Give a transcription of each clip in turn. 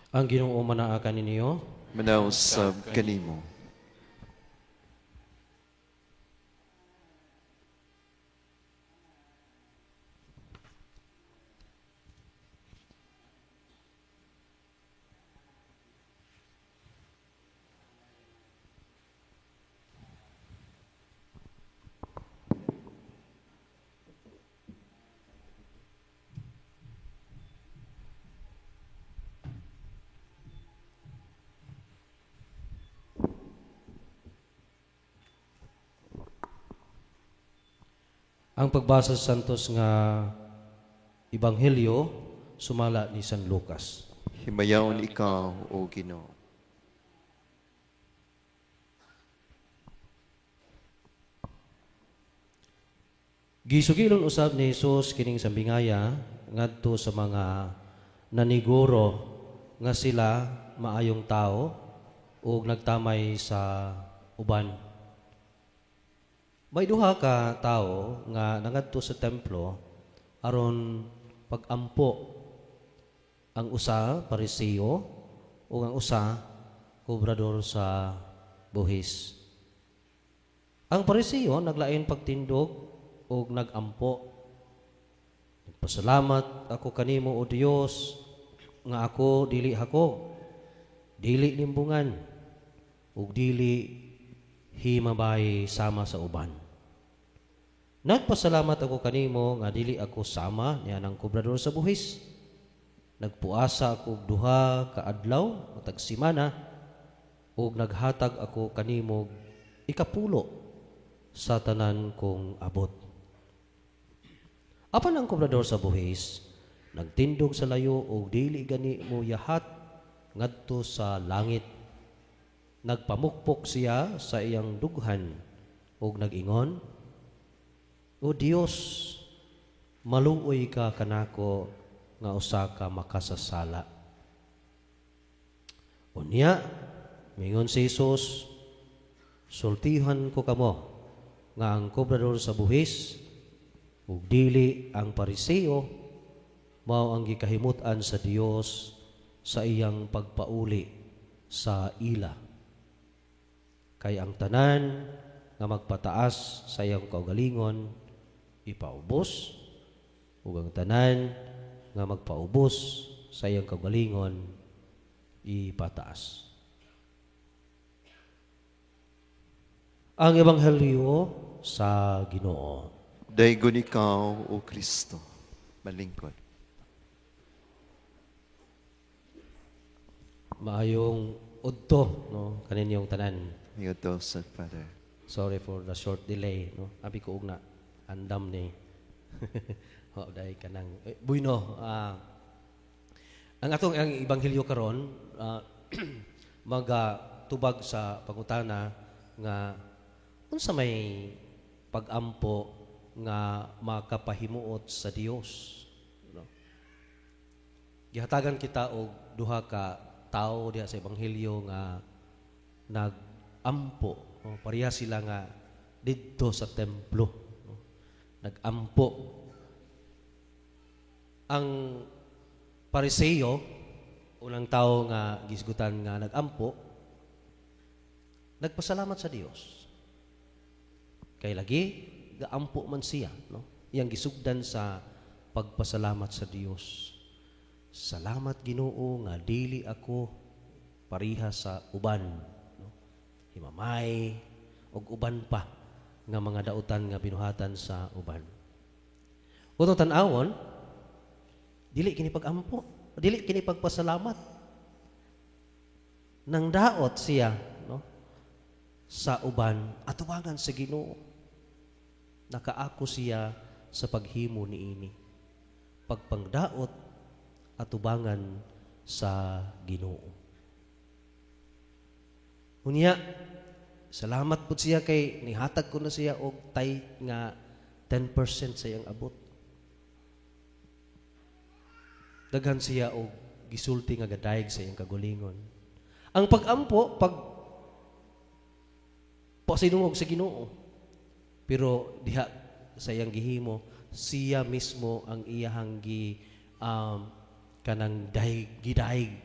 Ang Ginoo manaakan ninyo. Manausab kanimo. Ang pagbasa sa Santos nga Ebanghelyo sumala ni San Lucas. Himayaon ikaw, O Ginoo. Gisugilon usab ni Jesus kining sambingaya ngadto sa mga naniguro nga sila maayong tao ug nagtamay sa uban. May duha ka tao nga nangadto sa templo aron pagampo. Ang usa Pariseo ug ang usa kobrador sa buhis. Ang Pariseo naglain pagtindog ug nagampo. Nagpasalamat ako kanimo o Dios nga ako dili hakog, dili limbungan ug dili himabay sama sa uban. Nagpasalamat ako kanimo nga dili ako sama niya ng kobrador sa buhis. Nagpuasa ako og duha ka adlaw matag semana ug naghatag ako kanimo ikapulo sa tanan kong abot. Apan ang kobrador sa buhis nagtindog sa layo ug dili gani mo yahat ngadto sa langit. Nagpamukpok siya sa iyang dughan ug nag-ingon, O Dios, maluoy ka kanako nga usa ka makasasala. Unya, mingon si Jesus, sultihan ko kamo nga ang kobrador sa buhis ug dili ang Pariseo mao ang gikahimut-an sa Dios sa iyang pagpauli sa ila. Kay ang tanan nga magpataas sa iyang kaugalingon ipaubos ug ang tanan nga magpaubos sa iyang kaugalingon ipataas. Ang Ebanghelyo sa Ginoo. Daygon ikaw, O Kristo. Malingkod. Maayong udto no kaninyong tanan. Ngayon sa Father. Sorry for the short delay no. Abi ko ug na andam ni. Wa day kanang buyno ang ebanghelyo karon magatubag sa pangutana nga unsa may pagampo nga makapahimuot sa Dios no. Gihatagan kita og duha ka tao diha sa ebanghelyo nga nagampo no? Pareha sila nga didto sa templo no? Nagampo. Ang Pariseo unang tao nga gisgutan nga nagampo nagpasalamat sa Dios kay lagi gaampo man siya no iyang gisugdan sa pagpasalamat sa Dios. Salamat Ginoo nga dili ako pareha sa uban no? Himamay og uban pa nga mga dautan nga binuhatan sa uban. Kung tan-awon dili kini pagampo, dili kini pagpasalamat. Nang daot siya no sa uban atubangan sa Ginoo. Nakaako siya sa paghimo niini. Pagpangdaot atubangan sa Ginoo. Unya, salamat pud siya kay nihatag ko na siya og tay nga 10% sa iyang abot. Daghan siya og gisulti nga gadayeg sa iyang kagulingon. Ang pagampo pag pasinungog sa Ginoo. Pero diha sa iyang gihimo, siya mismo ang iyahang kanang gidayeg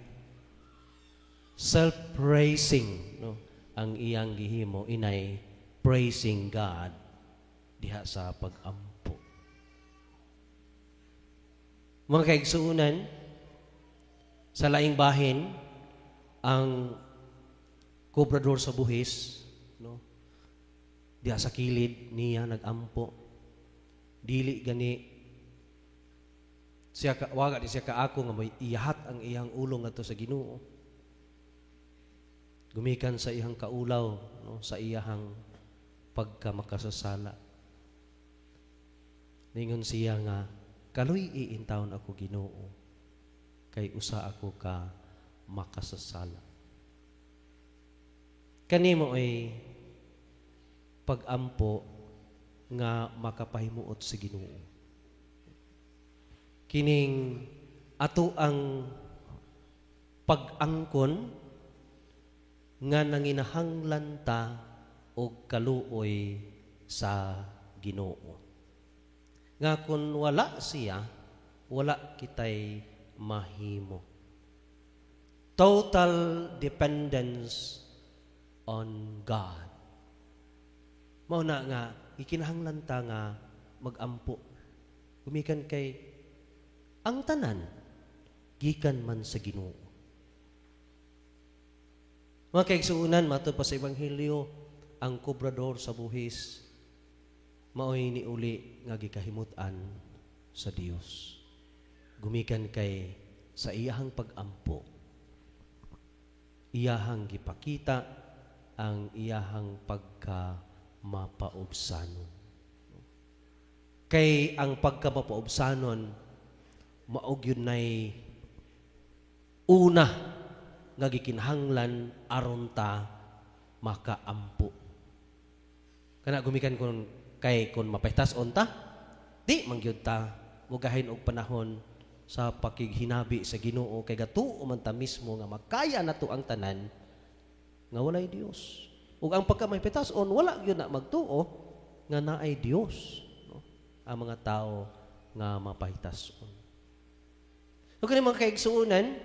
self-praising, no? Ang iyang gihimo inay praising God diha sa pag-ampo. Mga kaigsuunan, sa laing bahin, ang kobrador sa buhis, no? Diha sa kilid niya nag-ampo. Dili gani siya waga di siya kaako nga may iyahat ang iyang ulo ngadto sa Ginoo. Gumikan sa iyang kaulaw, no? Sa iyang pagkamakasasala. Ningon siya nga, kaloy iintawon ako Ginoo, kay usa ako ka makasasala. Kanimo ay pag-ampo nga makapahimuot sa Ginoo. Kining ato ang pag-angkon nga nanginahanglan ta og kaluoy sa Ginoo. Nga kung wala siya, wala kitay mahimo. Total dependence on God. Mao na nga ikinahanglan ta nga mag-ampo. Gumikan kay ang tanan gikan man sa Ginoo. Mga kaigsuunan, matod pa sa Ebanghelyo, ang kobrador sa buhis maoy ni uli nga gikahimutan sa Dios. Gumikan kay sa iyahang pag-ampo, iyahang gipakita ang iyahang pagka-mapaubsanon. Kay ang pagka-mapaubsanon maog yun na'y una nga gikinahanglan aron ta makaampo. Kana gumikan kun mapahitason ta, di mangyud ta mugahin og panahon sa pakighinabi sa Ginoo kay gatuo man ta mismo nga makaya nato ang tanan nga walay Dios. Ug ang pagkamahitason wala gyud na magtuo nga naay Dios, no? Ang mga tao nga mapahitason. Ug kani mga kaigsuonan,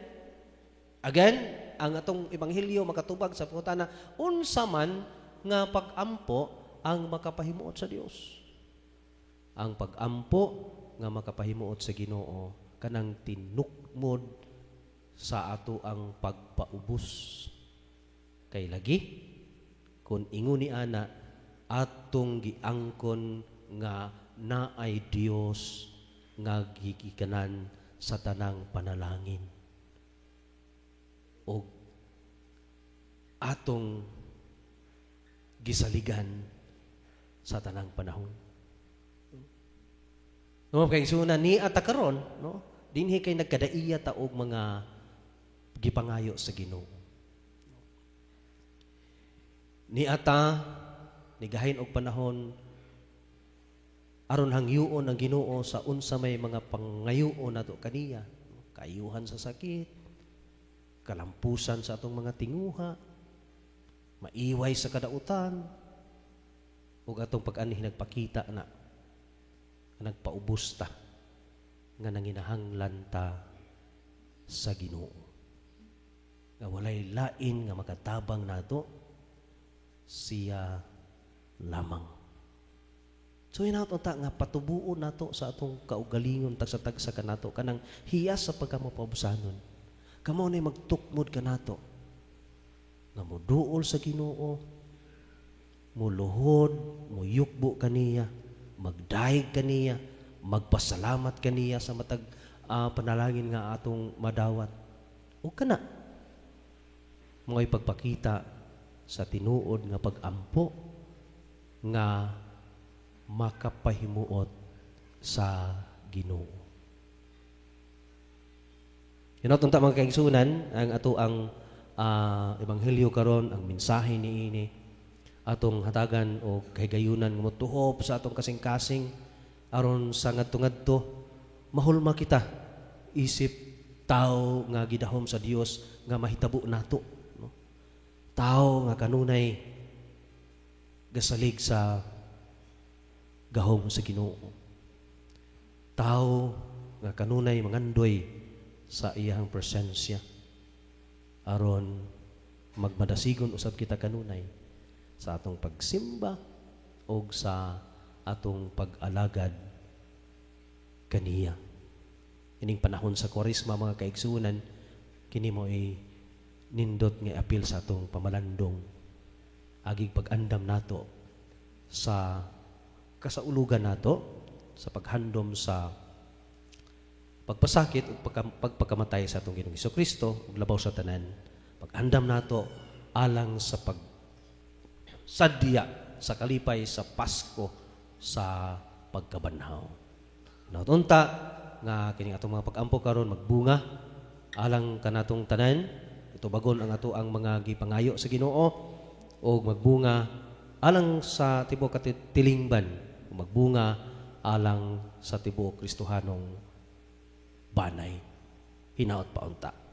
again, ang atong Ebanghelyo makatubag sa putana unsa man nga pag-ampo ang makapahimuot sa Dios. Ang pag-ampo nga makapahimuot sa Ginoo kanang tinukmod sa ato ang pagpaubos. Kay lagi kun ingon ni ana atong giangkon nga naay Dios nga gigikanan sa tanang panalangin. O atong gisaligan sa tanang panahon. No, kay suna ni atakaron, no? Dinhi kay nagkadaiya ta og mga gipangayo sa Ginoo. Ni ata nigahin og panahon aron hangyuon ang Ginoo sa unsa may mga pangayoon nato kaniya, kaayuhan sa sakit, kalampusan sa atong mga tinguha, maiway sa kadautan, ug atong pag-ani nagpakita na nagpaubos ta nga nanginahanglan ta sa Ginoo. Nga walay lain nga makatabang nato siya lamang. So inato ta nga patubuon nato sa atong kaugalingon tagsa-tagsa kanato kanang hiyas sa pagkamapaubusanon. Kamo ni magtukmod kanato nga moduol sa Ginoo, muluhod, muyukbo kaniya, magdaig kaniya, magpasalamat kaniya sa matag panalangin nga atong madawat. O kana mo'y pagpakita sa tinuod nga pag-ampo nga makapahimuot sa Ginoo. Hinatong ta mga kaigsunan ang ato ang Ebanghelyo karon, ang mensahe niini atong hatagan o kahigayunan nga motuhop sa atong kasing-kasing aron sa ngadto-ngadto mahulma kita isip tao nga gidahom sa Dios nga mahitabo nato, no? Tao nga kanunay gasalig sa gahom sa Ginoo. Tao nga kanunay mangandoy sa iyang presensya aron magmadasigon usab kita kanunay sa atong pagsimba o sa atong pag-alagad kaniya. Ining panahon sa Kwaresma mga kaigsunan, kini mo ay nindot nga apil sa atong pamalandong agig pag-andam nato sa kasaulugan nato sa paghandom sa pagpasakit ug pagpakamatay sa atong Ginoong Hesukristo ug labaw sa tanan. Pag-andam nato alang sa sadya sa kalipay sa Pasko sa pagkabanhaw. Nautunta nga kining atong mga pag-ampo karon magbunga alang kanatong tanan. Ito bagon ang ato ang mga gipangayo sa Ginoo o magbunga alang sa tibuok katilingban, magbunga alang sa tibuok Kristohanong banay. Hinaot paunta.